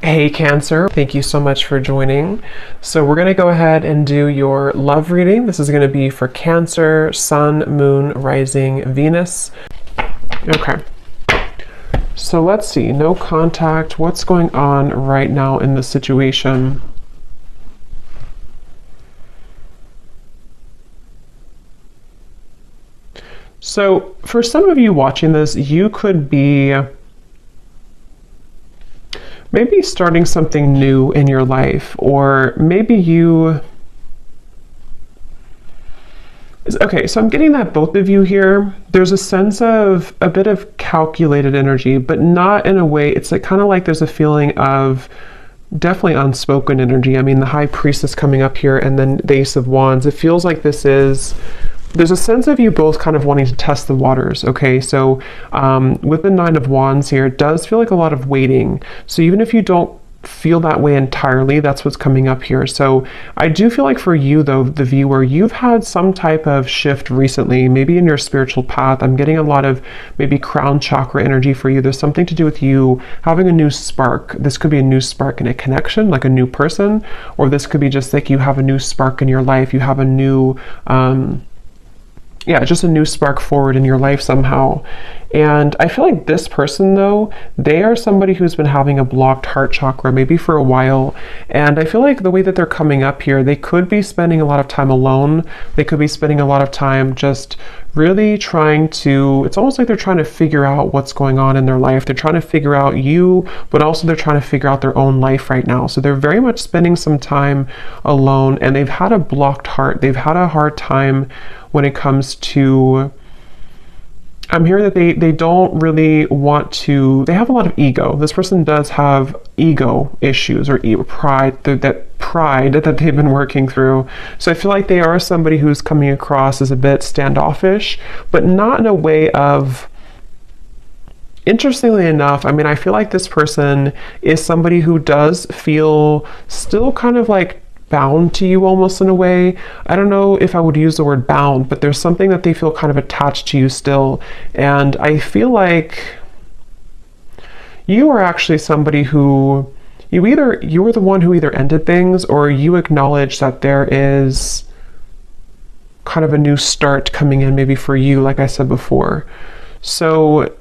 Hey Cancer, thank you so much for joining. So we're going to go ahead and do your love reading. This is going to be for Cancer, Sun, Moon, Rising, Venus. Okay. So let's see, no contact. What's going on right now in the situation? So for some of you watching this, you could be maybe starting something new in your life, or maybe okay, so I'm getting that both of you here, there's a sense of a bit of calculated energy, but not in a way, it's like kind of like there's a feeling of definitely unspoken energy. I mean, the High Priestess coming up here and then the Ace of Wands, it feels like there's a sense of you both kind of wanting to test the waters, okay? So with the Nine of Wands here, it does feel like a lot of waiting. So even if you don't feel that way entirely, that's what's coming up here. So I do feel like for you, though, the viewer, you've had some type of shift recently, maybe in your spiritual path. I'm getting a lot of maybe crown chakra energy for you. There's something to do with you having a new spark. This could be a new spark in a connection, like a new person, or this could be just like you have a new spark in your life. You have a new just a new spark forward in your life somehow. And I feel like this person, though, they are somebody who's been having a blocked heart chakra maybe for a while. And I feel like the way that they're coming up here, they could be spending a lot of time alone. They could be spending a lot of time just really trying to, it's almost like they're trying to figure out what's going on in their life. They're trying to figure out you, but also they're trying to figure out their own life right now. So they're very much spending some time alone, and they've had a blocked heart. They've had a hard time when it comes to, I'm hearing that they don't really want to, they have a lot of ego. This person does have ego issues or pride, that pride that they've been working through. So I feel like they are somebody who's coming across as a bit standoffish, but not in a way of, interestingly enough, I mean, I feel like this person is somebody who does feel still kind of like bound to you almost in a way. I don't know if I would use the word bound, but there's something that they feel kind of attached to you still. And I feel like you are actually somebody who you were the one who either ended things, or you acknowledge that there is kind of a new start coming in maybe for you, like I said before. So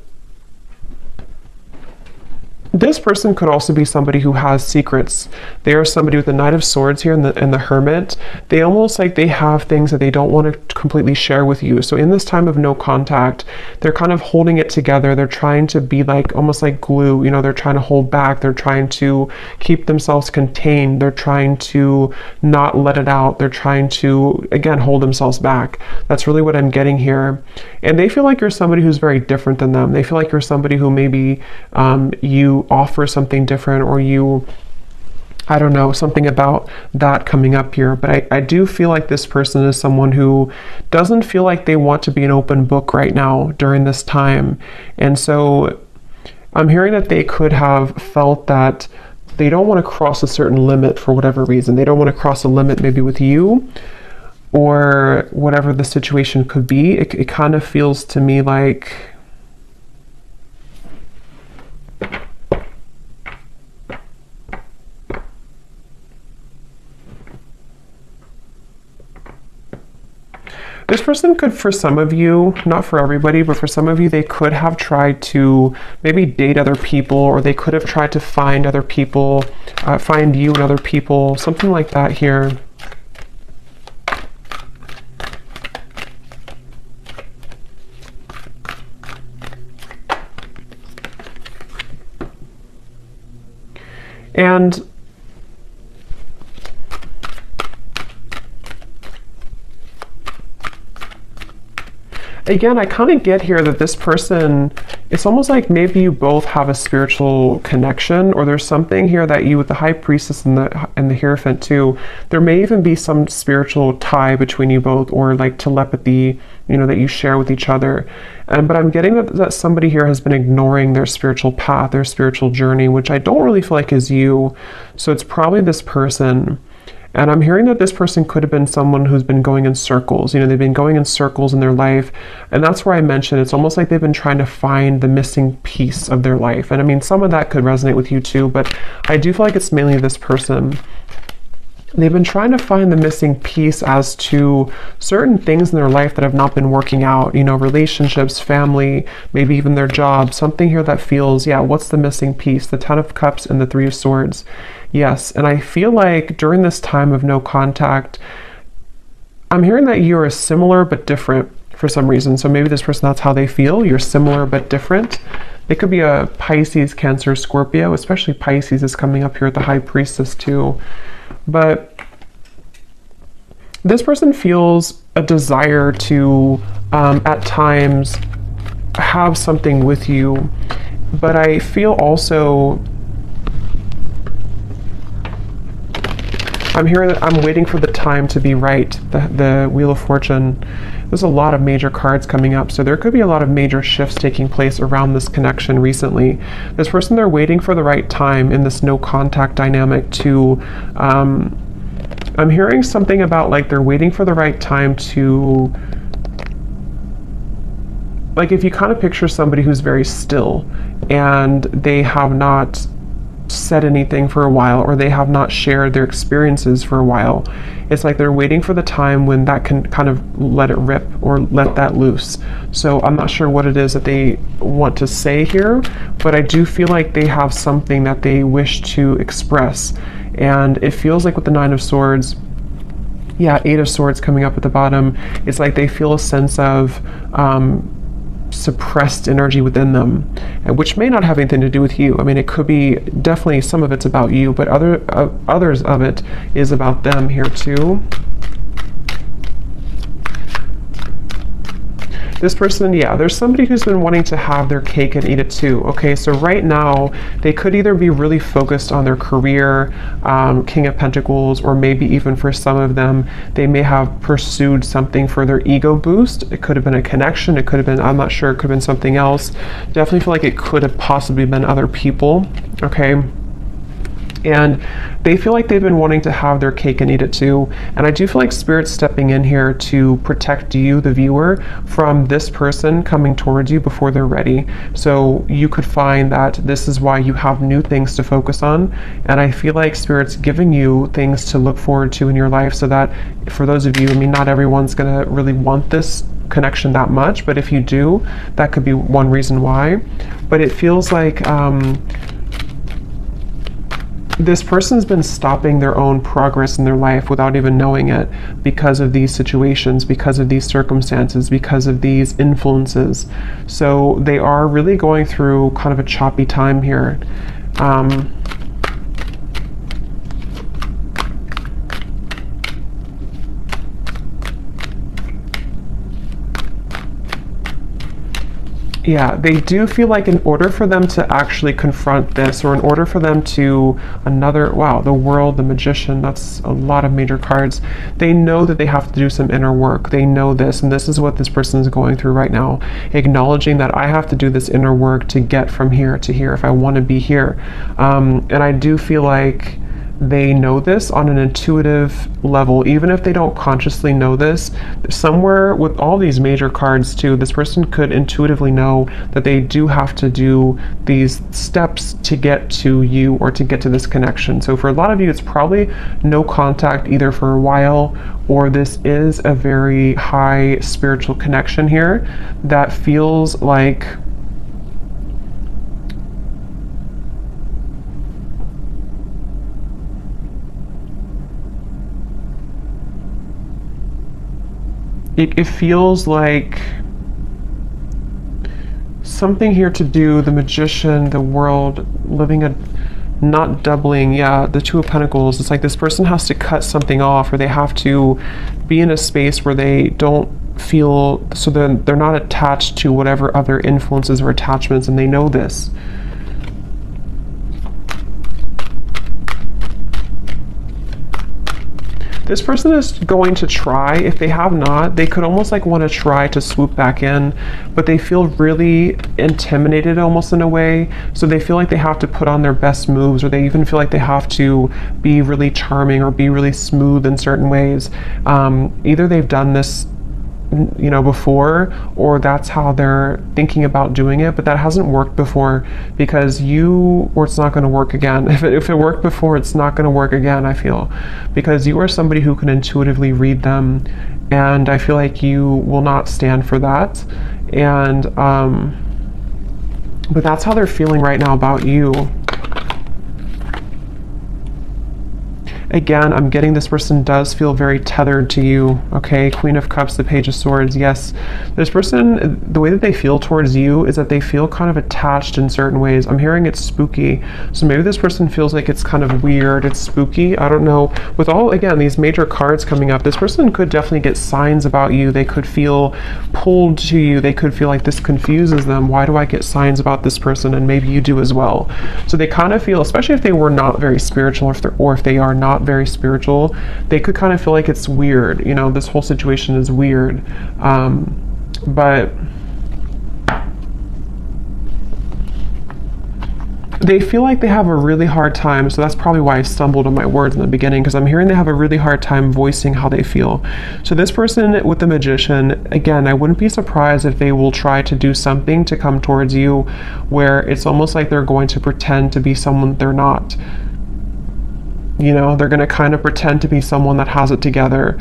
this person could also be somebody who has secrets. They are somebody with the Knight of Swords here and the Hermit. They almost like they have things that they don't want to completely share with you. So in this time of no contact, they're kind of holding it together. They're trying to be like almost like glue. You know, they're trying to hold back. They're trying to keep themselves contained. They're trying to not let it out. They're trying to, again, hold themselves back. That's really what I'm getting here. And they feel like you're somebody who's very different than them. They feel like you're somebody who maybe you offer something different, or you, I don't know, something about that coming up here. But I do feel like this person is someone who doesn't feel like they want to be an open book right now during this time. And so I'm hearing that they could have felt that they don't want to cross a certain limit for whatever reason. They don't want to cross a limit maybe with you, or whatever the situation could be. It kind of feels to me like this person could, for some of you, not for everybody, but for some of you, they could have tried to maybe date other people, or they could have tried to find other people, find you and other people, something like that here. And again, I kind of get here that this person, it's almost like maybe you both have a spiritual connection, or there's something here that you, with the High Priestess and the Hierophant too, there may even be some spiritual tie between you both, or like telepathy, you know, that you share with each other. But I'm getting that somebody here has been ignoring their spiritual path, their spiritual journey, which I don't really feel like is you. So it's probably this person. And I'm hearing that this person could have been someone who's been going in circles. You know, they've been going in circles in their life. And that's where I mentioned it's almost like they've been trying to find the missing piece of their life. And I mean, some of that could resonate with you too, but I do feel like it's mainly this person. They've been trying to find the missing piece as to certain things in their life that have not been working out, you know, relationships, family, maybe even their job, something here that feels, yeah, what's the missing piece? The Ten of Cups and the Three of Swords. Yes, and I feel like during this time of no contact, I'm hearing that you are similar but different for some reason. So maybe this person, that's how they feel. You're similar but different. They could be a Pisces, Cancer, Scorpio, especially Pisces is coming up here at the High Priestess too. But this person feels a desire to, at times, have something with you. But I feel also, I'm hearing that I'm waiting for the time to be right. The Wheel of Fortune. There's a lot of major cards coming up, so there could be a lot of major shifts taking place around this connection recently. This person, they're waiting for the right time in this no contact dynamic to, I'm hearing something about like they're waiting for the right time to, like if you kind of picture somebody who's very still and they have not said anything for a while, or they have not shared their experiences for a while. It's like they're waiting for the time when that can kind of let it rip or let that loose. So I'm not sure what it is that they want to say here, but I do feel like they have something that they wish to express. And it feels like with the Nine of Swords, yeah, Eight of Swords coming up at the bottom, it's like they feel a sense of suppressed energy within them, which may not have anything to do with you. I mean, it could be, definitely some of it's about you, but others of it is about them here too. This person, yeah, there's somebody who's been wanting to have their cake and eat it too. Okay, so right now, they could either be really focused on their career, King of Pentacles, or maybe even for some of them, they may have pursued something for their ego boost. It could have been a connection. It could have been, I'm not sure, it could have been something else. Definitely feel like it could have possibly been other people, okay? And they feel like they've been wanting to have their cake and eat it too. And I do feel like Spirit's stepping in here to protect you, the viewer, from this person coming towards you before they're ready. So you could find that this is why you have new things to focus on. And I feel like Spirit's giving you things to look forward to in your life, so that for those of you, I mean, not everyone's gonna really want this connection that much, but if you do, that could be one reason why. But it feels like this person's been stopping their own progress in their life without even knowing it, because of these situations, because of these circumstances, because of these influences. So they are really going through kind of a choppy time here. Yeah, they do feel like in order for them to actually confront this, or in order for them to wow, the World, the Magician, that's a lot of major cards. They know that they have to do some inner work. They know this, and this is what this person is going through right now. Acknowledging that I have to do this inner work to get from here to here if I want to be here. And I do feel like they know this on an intuitive level, even if they don't consciously know this. Somewhere with all these major cards too, this person could intuitively know that they do have to do these steps to get to you, or to get to this connection. So for a lot of you, it's probably no contact either for a while, or this is a very high spiritual connection here that feels like it feels like something here to do, the Magician, the World, living a, not doubling, yeah, the Two of Pentacles. It's like this person has to cut something off, or they have to be in a space where they don't feel, so then they're not attached to whatever other influences or attachments, and they know this. This person is going to try. If they have not, they could almost like want to try to swoop back in, but they feel really intimidated almost in a way. So they feel like they have to put on their best moves, or they even feel like they have to be really charming or be really smooth in certain ways. Either they've done this before, or that's how they're thinking about doing it, but that hasn't worked before because it's not going to work again. If it worked before, it's not going to work again, I feel, because you are somebody who can intuitively read them, and I feel like you will not stand for that. And but that's how they're feeling right now about you. Again, I'm getting this person does feel very tethered to you, okay? Queen of Cups, the Page of Swords, yes. This person, the way that they feel towards you is that they feel kind of attached in certain ways. I'm hearing it's spooky. So maybe this person feels like it's kind of weird, it's spooky, I don't know. With all, again, these major cards coming up, this person could definitely get signs about you. They could feel pulled to you. They could feel like this confuses them. Why do I get signs about this person? And maybe you do as well. So they kind of feel, especially if they were not very spiritual, or if they are not very spiritual, they could kind of feel like it's weird. This whole situation is weird. But they feel like they have a really hard time, so that's probably why I stumbled on my words in the beginning, because I'm hearing they have a really hard time voicing how they feel. So this person with the Magician, again, I wouldn't be surprised if they will try to do something to come towards you where it's almost like they're going to pretend to be someone they're not. They're going to kind of pretend to be someone that has it together,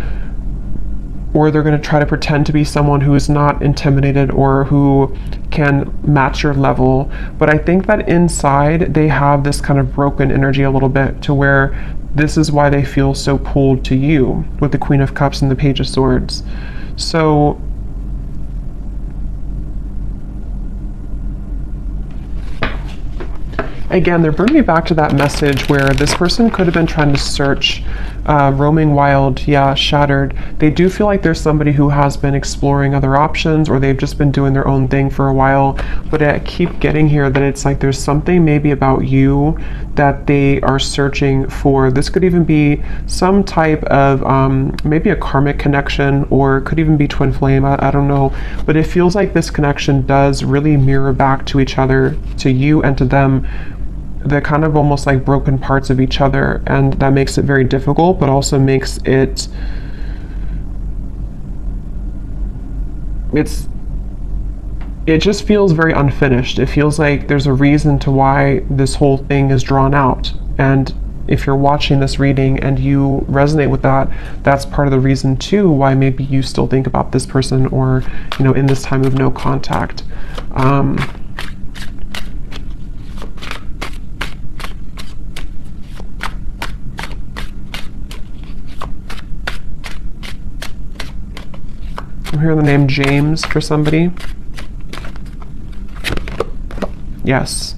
or they're going to try to pretend to be someone who is not intimidated or who can match your level. But I think that inside they have this kind of broken energy a little bit, to where this is why they feel so pulled to you with the Queen of Cups and the Page of Swords. So again, they're bringing me back to that message where this person could have been trying to search, roaming wild, shattered. They do feel like there's somebody who has been exploring other options, or they've just been doing their own thing for a while. But I keep getting here that it's like there's something maybe about you that they are searching for. This could even be some type of maybe a karmic connection, or it could even be twin flame. I don't know. But it feels like this connection does really mirror back to each other, to you and to them, the kind of almost like broken parts of each other, and that makes it very difficult, but also makes it just feels very unfinished. It feels like there's a reason to why this whole thing is drawn out, and if you're watching this reading and you resonate with that, that's part of the reason too why maybe you still think about this person, or in this time of no contact. I'm hearing the name James for somebody. Yes.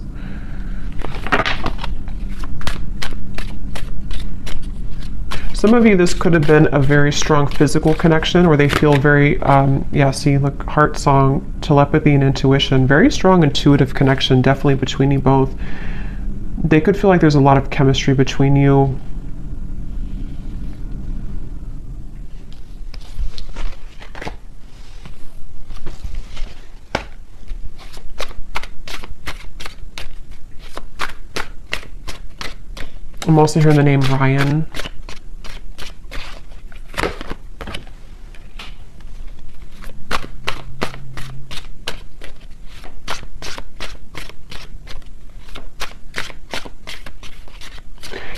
Some of you, this could have been a very strong physical connection, or they feel very, see, look, heart song, telepathy and intuition, very strong intuitive connection, definitely between you both. They could feel like there's a lot of chemistry between you. I'm also hearing the name Ryan.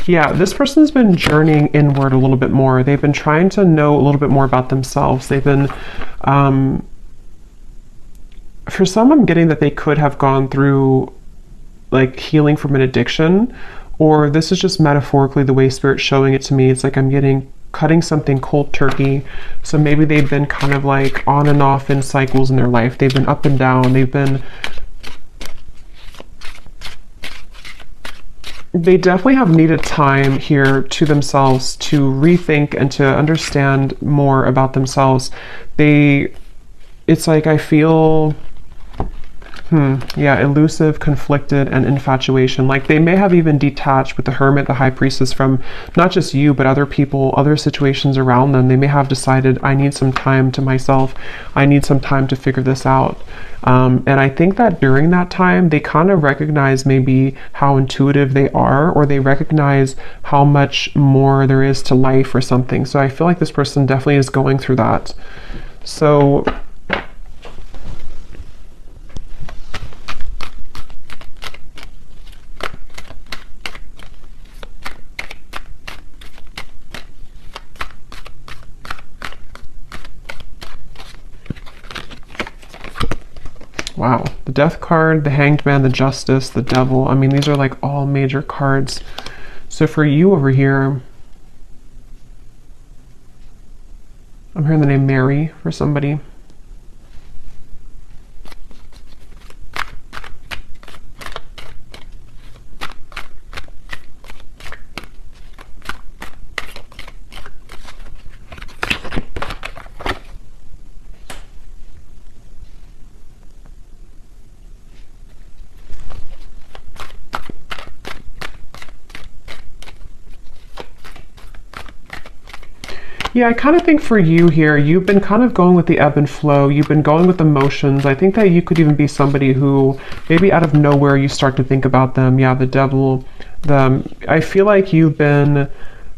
Yeah, this person's been journeying inward a little bit more. They've been trying to know a little bit more about themselves. They've been, for some, I'm getting that they could have gone through like healing from an addiction, or this is just metaphorically the way Spirit's showing it to me. It's like I'm getting cutting something cold turkey. So maybe they've been kind of like on and off in cycles in their life. They've been up and down. They definitely have needed time here to themselves to rethink and to understand more about themselves. It's like I feel Yeah, elusive, conflicted, and infatuation. Like they may have even detached with the Hermit, the High Priestess, from not just you, but other people, other situations around them. They may have decided, I need some time to myself. I need some time to figure this out. And I think that during that time, they kind of recognize maybe how intuitive they are, or they recognize how much more there is to life or something. So I feel like this person definitely is going through that. So wow, the Death card, the Hanged Man, the Justice, the Devil. I mean, these are like all major cards. So for you over here, I'm hearing the name Mary for somebody. Yeah, I kind of think for you here, you've been kind of going with the ebb and flow. You've been going with emotions. I think that you could even be somebody who maybe out of nowhere you start to think about them. Yeah, the Devil. I feel like you've been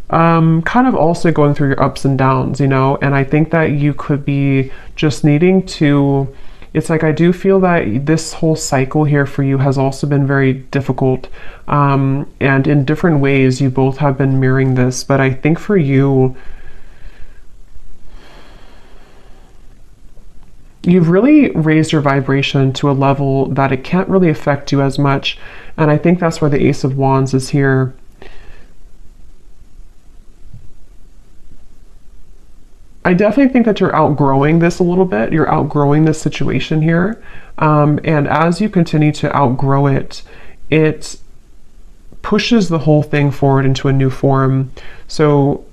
kind of also going through your ups and downs, you know, and I think that you could be just needing to, it's like I do feel that this whole cycle here for you has also been very difficult, and in different ways you both have been mirroring this, but I think for you, you've really raised your vibration to a level that it can't really affect you as much. And I think that's why the Ace of Wands is here. I definitely think that you're outgrowing this a little bit. You're outgrowing this situation here. And as you continue to outgrow it, it pushes the whole thing forward into a new form. So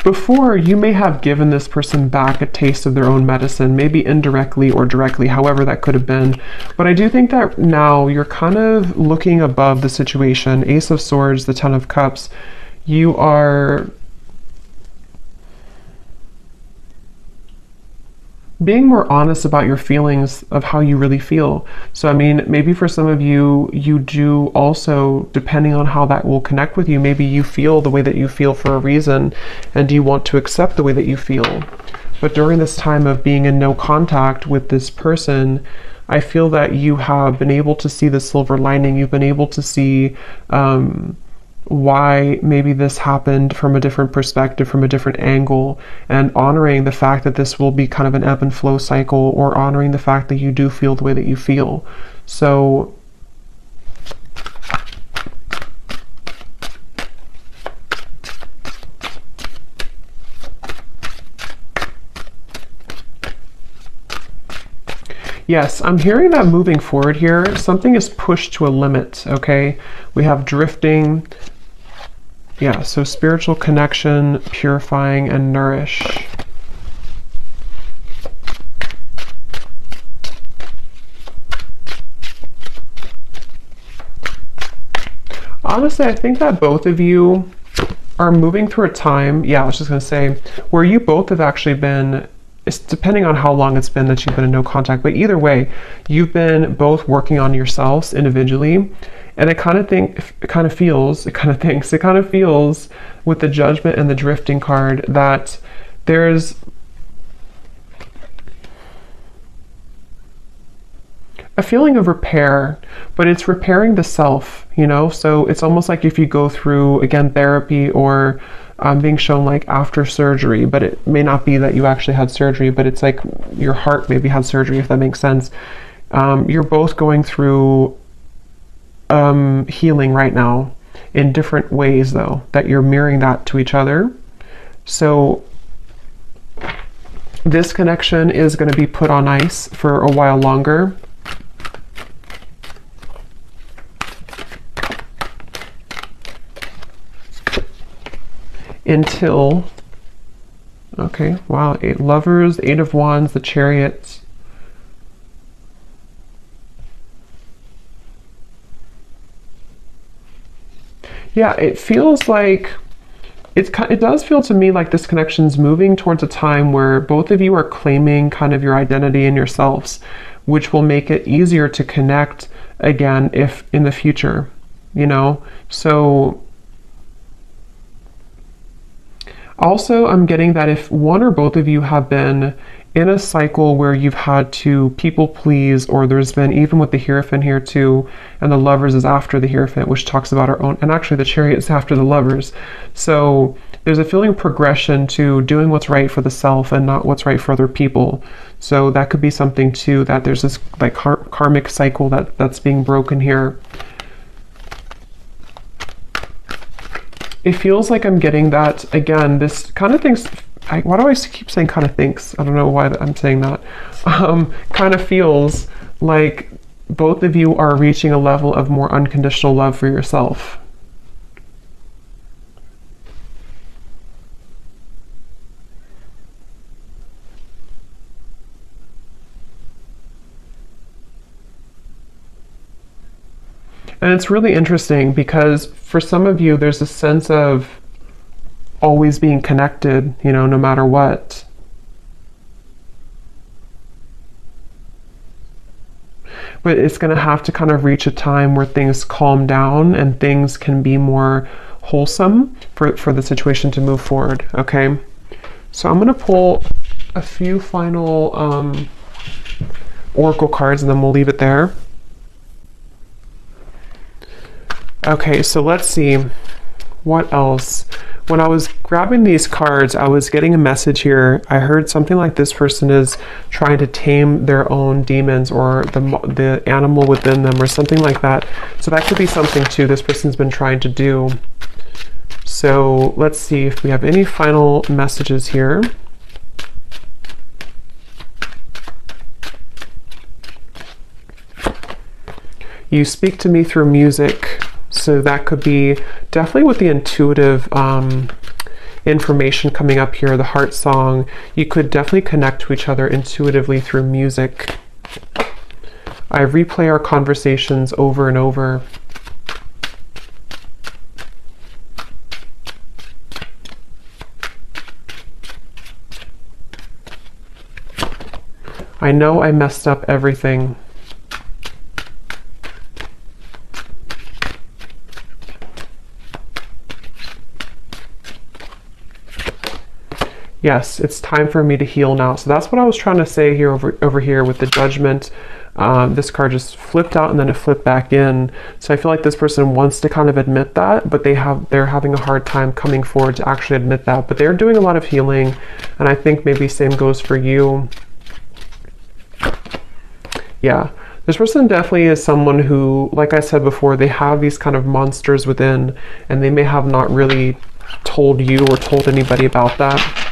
before, you may have given this person back a taste of their own medicine, maybe indirectly or directly, however that could have been. But I do think that now you're kind of looking above the situation. Ace of Swords, the Ten of Cups, you are being more honest about your feelings of how you really feel. So I mean, maybe for some of you, you do also, depending on how that will connect with you, maybe you feel the way that you feel for a reason, and you want to accept the way that you feel. But during this time of being in no contact with this person, I feel that you have been able to see the silver lining. You've been able to see why maybe this happened from a different perspective, from a different angle, and honoring the fact that this will be kind of an ebb and flow cycle, or honoring the fact that you do feel the way that you feel. So yes, I'm hearing that moving forward here, something is pushed to a limit, okay? We have drifting. Yeah, so spiritual connection, purifying, and nourish. Honestly, I think that both of you are moving through a time, yeah, I was just going to say, where you both have actually been, it's depending on how long it's been that you've been in no contact, but either way, you've been both working on yourselves individually. And it kind of feels with the Judgment and the Drifting card that there's a feeling of repair, but it's repairing the self, you know? So it's almost like if you go through, again, therapy, or being shown like after surgery, but it may not be that you actually had surgery, but it's like your heart maybe had surgery, if that makes sense. You're both going through healing right now in different ways, though, that you're mirroring that to each other. So this connection is going to be put on ice for a while longer. Until, Okay, wow. 8 lovers, 8 of wands, the chariot. Yeah, it feels like it does feel to me like this connection's moving towards a time where both of you are claiming kind of your identity and yourselves, which will make it easier to connect again if in the future, you know? So also I'm getting that if one or both of you have been in a cycle where you've had to people please, or there's been, even with the Hierophant here too, and the lovers is after the Hierophant, which talks about our own, and actually the chariot is after the lovers. So there's a feeling of progression to doing what's right for the self and not what's right for other people. So that could be something too, that there's this like karmic cycle that's being broken here. It feels like I'm getting that, again, this kind of things, why do I keep saying kind of thinks? I don't know why I'm saying that. Kind of feels like both of you are reaching a level of more unconditional love for yourself. And it's really interesting because for some of you, there's a sense of always being connected, you know, no matter what. But it's going to have to kind of reach a time where things calm down and things can be more wholesome for the situation to move forward, okay? So I'm going to pull a few final oracle cards and then we'll leave it there. Okay, so let's see. What else? When I was grabbing these cards, I was getting a message here. I heard something like this person is trying to tame their own demons or the animal within them or something like that. So that could be something too this person's been trying to do. So let's see if we have any final messages here. You speak to me through music. So that could be definitely with the intuitive information coming up here, the heart song. You could definitely connect to each other intuitively through music. I replay our conversations over and over. I know I messed up everything. Yes, it's time for me to heal now. So that's what I was trying to say here over here with the Judgment. This card just flipped out and then it flipped back in. So I feel like this person wants to kind of admit that, but they're having a hard time coming forward to actually admit that. But they're doing a lot of healing, and I think maybe same goes for you. Yeah. This person definitely is someone who, like I said before, they have these kind of monsters within, and they may have not really told you or told anybody about that.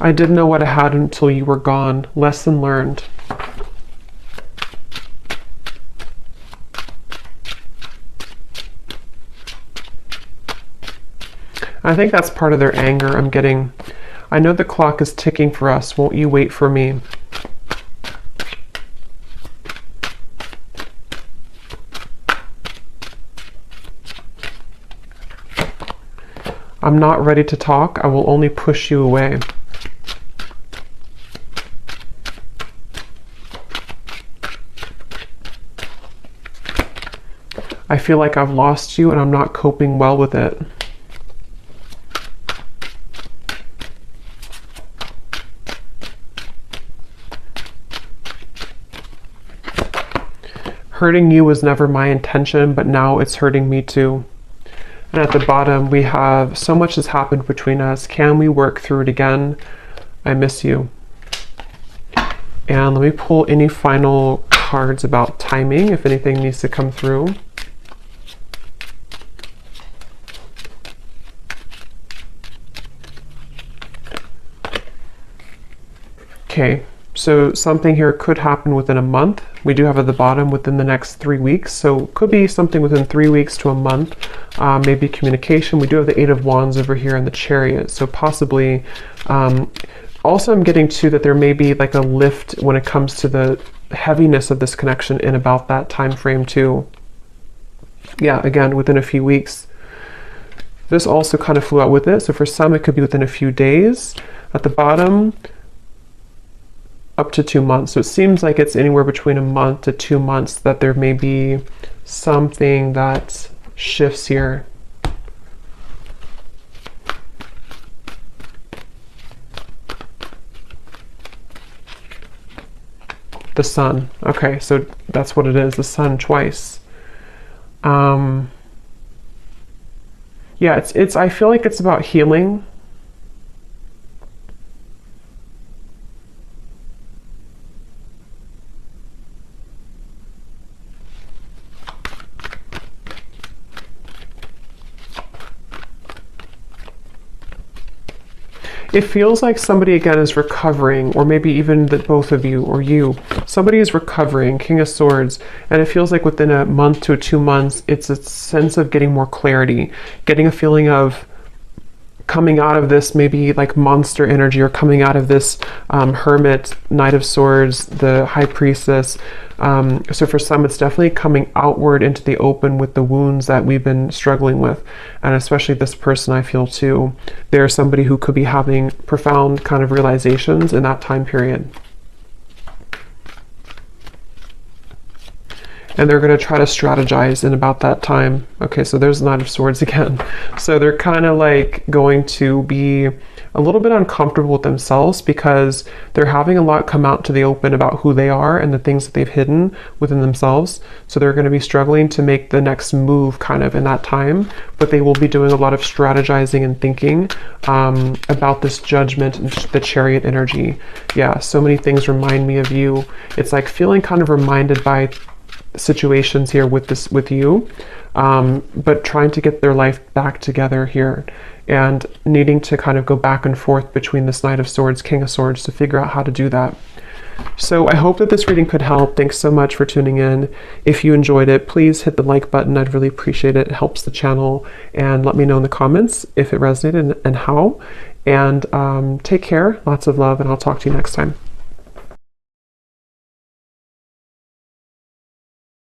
I didn't know what I had until you were gone. Lesson learned. I think that's part of their anger. I'm getting, I know the clock is ticking for us. Won't you wait for me? I'm not ready to talk. I will only push you away. I feel like I've lost you and I'm not coping well with it. Hurting you was never my intention, but now it's hurting me too. And at the bottom, we have, so much has happened between us. Can we work through it again? I miss you. And let me pull any final cards about timing, if anything needs to come through. Okay, so something here could happen within a month. We do have at the bottom within the next 3 weeks, so could be something within 3 weeks to a month. Maybe communication. We do have the Eight of Wands over here in the Chariot, so possibly. Also, I'm getting to that there may be like a lift when it comes to the heaviness of this connection in about that time frame too. Yeah, again, within a few weeks. This also kind of flew out with it, so for some it could be within a few days. At the bottom, up to 2 months. So it seems like it's anywhere between a month to 2 months that there may be something that shifts here. The Sun. Okay, so that's what it is, the Sun twice. Yeah, it's I feel like it's about healing. It feels like somebody again is recovering, or maybe even the both of you or you. Somebody is recovering, King of Swords, and it feels like within a month to 2 months, it's a sense of getting more clarity, getting a feeling of coming out of this maybe like monster energy, or coming out of this Hermit, Knight of Swords, the High Priestess. So for some, it's definitely coming outward into the open with the wounds that we've been struggling with. And especially this person, I feel too, they're somebody who could be having profound kind of realizations in that time period. And they're going to try to strategize in about that time. Okay, so there's the Knight of Swords again. So they're kind of like going to be a little bit uncomfortable with themselves because they're having a lot come out to the open about who they are and the things that they've hidden within themselves. So they're going to be struggling to make the next move kind of in that time, but they will be doing a lot of strategizing and thinking about this Judgment and the Chariot energy. Yeah, so many things remind me of you. It's like feeling kind of reminded by situations here with you, but trying to get their life back together here and needing to kind of go back and forth between this Knight of Swords, King of Swords to figure out how to do that. So I hope that this reading could help. Thanks so much for tuning in. If you enjoyed it, please hit the like button. I'd really appreciate it. It helps the channel, and let me know in the comments if it resonated and how. And take care, lots of love, and I'll talk to you next time.